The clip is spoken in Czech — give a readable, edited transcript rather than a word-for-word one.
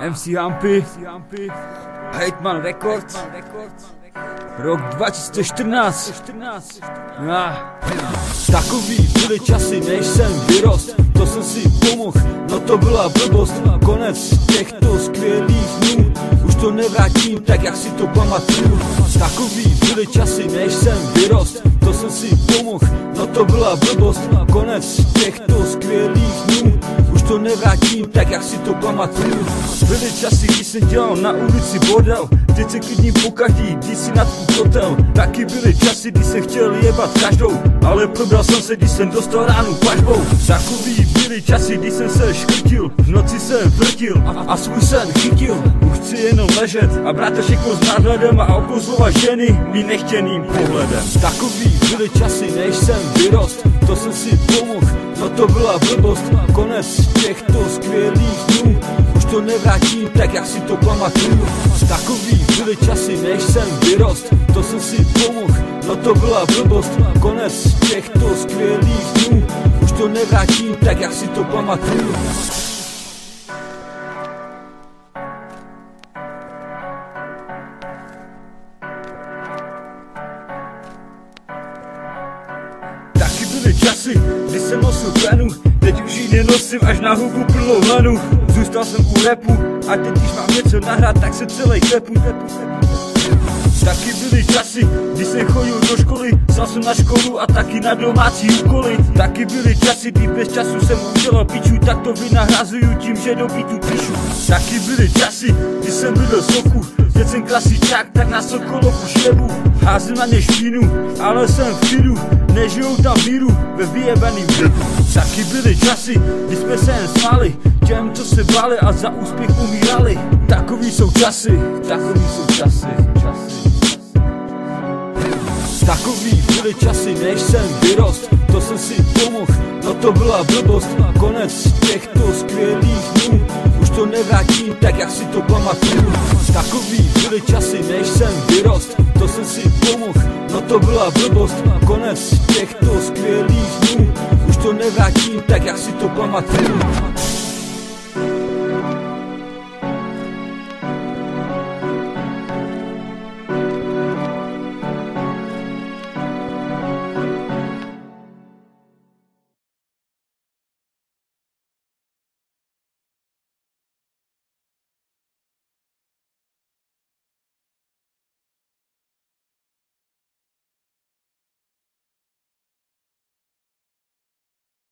MC Hampy, Hejtman Records, rok 2014. Takový byly časy, než jsem vyrost, to jsem si pomohl, no to byla blbost. Konec těchto skvělých dnů, už to nevrátím tak, jak si to pamatuju. Takový byly časy, než jsem vyrost, to jsem si pomohl, no to byla blbost. Konec těchto skvělých dnů, už to nevrátím tak, jak si to pamatuju. Byly časy, kdy jsem dělal na ulici bordel, teď se klidním pokaždý, když si nad kotel. Taky byly časy, kdy jsem chtěl jebat každou, ale probral jsem se, když jsem dostal ránu pažbou. Takový byly časy, kdy jsem se škrtil, v noci jsem vrtil a svůj sen chytil. Už chci jenom ležet a brát to všechno s nadhledem a okouzlovat ženy mým nechtěným pohledem. Takový byly časy, než jsem vyrost, to jsem si pomohl, no to byla blbost. Konec těchto skvělých dnů, už to nevrátím tak, jak si to pamatuju. Takový byly časy, než jsem vyrost, to jsem si pomohl, no to byla blbost. Konec těchto skvělých dnů, už to nevrátím tak, jak si to pamatuju. Taky byly časy, kdy jsem nosil penu, teď už ji nenosím až na hubu plnou hlenu. Zůstal jsem u rapu a teď když mám něco nahrát, tak se celý klepu. Taky byly časy, kdy jsem chodil do školy, psal jsem na školu a taky na domácí úkoly. Taky byly časy, kdy bez času jsem udělal piču, tak to vynahrazuju tím, že do beatu píšu. Taky byly časy, kdy jsem byl soku, teď jsem klasičák, tak na sokolovku šlebu. Házím na ně špínu, ale jsem v klidu, nežijou tam víru ve vyjebaným věku. Taky byly časy, kdy jsme se jen smáli těm, co se báli a za úspěch umírali. Takový jsou časy, takový jsou časy. Takový byly časy, než jsem vyrost, to jsem si pomohl, no to byla blbost. Konec těchto skvělých dnů, už to nevrátím tak, jak si to pamatuju. Takový byly časy, než jsem vyrost, to jsem si pomohl, no to byla blbost. Konec těchto skvělých dnů, už to nevrátím tak, jak si to pamatuju.